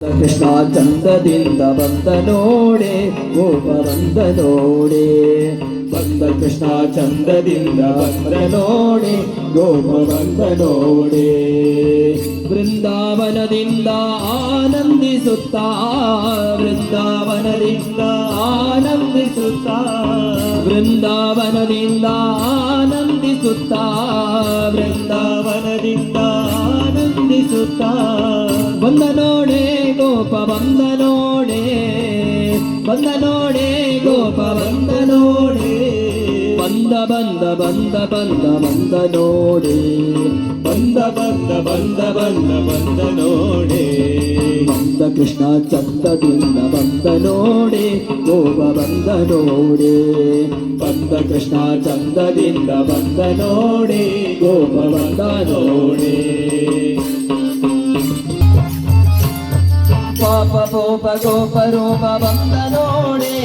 ಕೃಷ್ಣ ಚಂದದಿಂದ ಬಂದ ನೋಡೆ ಗೋಪ ಬಂದ ನೋಡೆ ಬಂದ ಕೃಷ್ಣ ಚಂದದಿಂದ ಬಂದ ನೋಡೆ ಗೋಪ ಬಂದ ನೋಡೆ ಬೃಂದಾವನದಿಂದ ಆನಂದಿಸುತ್ತಾ ಬೃಂದಾವನದಿಂದ ಆನಂದಿಸುತ್ತಾ ಬೃಂದಾವನದಿಂದ ಆನಂದಿಸುತ್ತಾ ಬೃಂದಾವನದಿಂದ ಆನಂದಿಸುತ್ತಾ ಬಂದ ನೋಡೆ ಗೋಪ ಬಂದ ನೋಡೆ ಬಂದ ನೋಡೆ ಗೋಪ ಬಂದ ನೋಡೆ ಬಂದ ಬಂದ ಬಂದ ಬಂದ ಬಂದ ನೋಡೆ ಬಂದ ಬಂದ ಬಂದ ಬಂದ ಬಂದ ನೋಡೆ ಬಂದ ಕೃಷ್ಣ ಚಂದದಿಂದ ಬಂದ ನೋಡೆ ಗೋಪ ಬಂದ ನೋಡೆ ಬಂದ ಕೃಷ್ಣ ಚಂದದಿಂದ ಬಂದ ನೋಡೆ ಗೋಪ ಬಂದ ನೋಡೆ ಪಾಪ ಪೋಪ ಗೋಪ ರೂಪ ಬಂದ ನೋಡೆ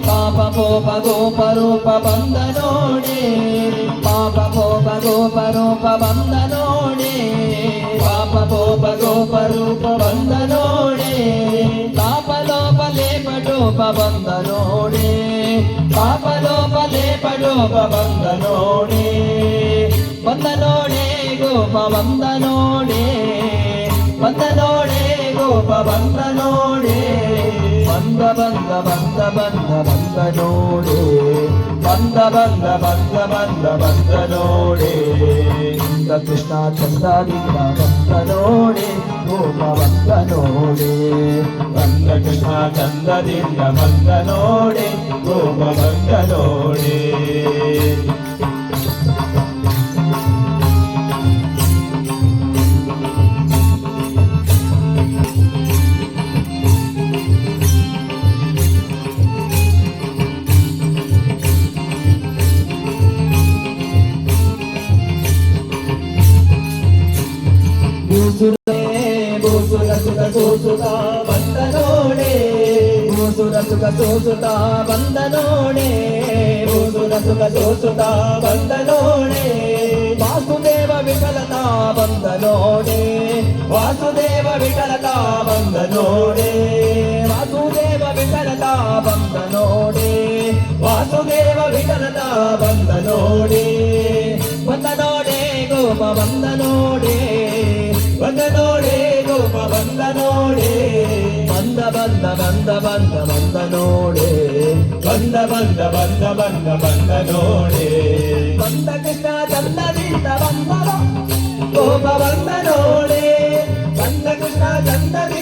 ಪಾಪ ಪೋಪ ಗೋಪ ರೂಪ ಬಂದ ನೋಡೆ ಪಾಪ ಪೋಪ ಗೋಪ ರೂಪ ಬಂದ ನೋಡೆ ಪಾಪ ಪೋಪ ಗೋಪ ರೂಪ ಬಂದ ನೋಡೆ ಪಾಪ ಲೋಪ ಲೇಪ ಡೋಪ ಬಂದ ನೋಡೆ ಪಾಪ ಲೋಪ ಲೇಪ ಡೋಪ ಬಂದ ನೋಡೆ ಬಂದ ನೋಡೆ ಗೋಪ ಬಂದ ನೋಡೆ ಬಂದ ನೋಡೆ ಗೋಪ ಬಂದ ನೋಡೆ ಬಂದ ಬಂದ ಬಂದ ಬಂದ ಬಂದ ನೋಡೆ ಬಂದ ಬಂದ ಬಂದ ಬಂದ ಬಂದ ನೋಡೆ ಬಂದ ಕೃಷ್ಣ ಚಂದದಿಂದ ಬಂದ ನೋಡೆ ಗೋಪ ಬಂದ ನೋಡೆ ಬಂದ ಕೃಷ್ಣ ಚಂದದಿಂದ ಬಂದ ನೋಡೆ ಗೋಪ ಬಂದ ನೋಡೆ ಭೂಸುರ ಸುಖ ಸೋಸುತ ಬಂದ ನೋಡೆ ಭೂಸುರ ಸುಖ ಸೋಸುತ ಬಂದ ನೋಡೆ ಭೂಸುರ ಸುಖ ಸೋಸುತ ಬಂದ ನೋಡೆ ವಾಸುದೇವ ವಿಠಲತಾ ಬಂದ ನೋಡೆ ವಾಸುದೇವ ವಿಠಲತಾ ಬಂದ ನೋಡೆ ವಾಸುದೇವ ವಿಠಲತಾ ಬಂದ ನೋಡೆ ವಾಸುದೇವ ವಿಠಲತಾ ಬಂದ ನೋಡೆ ಬಂದ ನೋಡೆ ಗೋಪ ಬಂದ ನೋಡೆ ಬಂದ ನೋಡೆ ಗೋಪ ಬಂದ ನೋಡೆ ಬಂದ ಬಂದ ಬಂದ ಬಂದ ಬಂದ ನೋಡೆ ಬಂದ ಬಂದ ಬಂದ ಬಂದ ಬಂದ ನೋಡೆ ಬಂದ ಕೃಷ್ಣ ಚಂದದಿಂದ ಬಂದ ಗೋಪ ಬಂದ ನೋಡೆ ಬಂದ ಕೃಷ್ಣ ಚಂದದಿಂದ